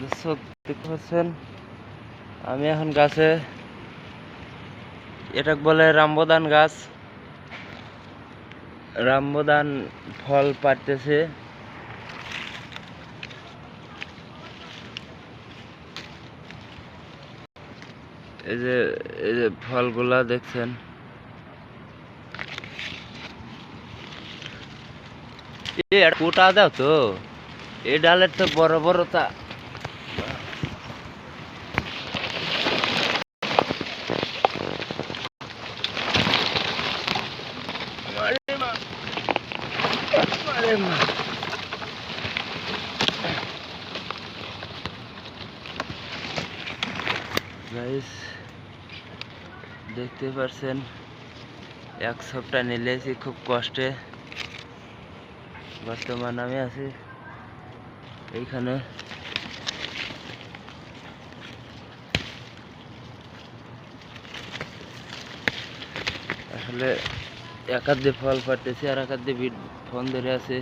দর্শক দেখতে পাচ্ছেন আমি এখন গাছে, এটা বলে রামবদান গাছ, রামবদান ফল পাড়তেছে। এই যে ফলগুলা দেখছেন, কোটা দাও তো, এই ডালের তো বড় বড় তা। গাইস দেখতে পাচ্ছেন, এক সপ্তাহ নিলেছি খুব কষ্টে। বর্তমান আমি আছি এইখানে। আসলে এক হাত দিয়ে ফল পাড়তেছি আর এক হাত দিয়ে ফোন ধরে আছে।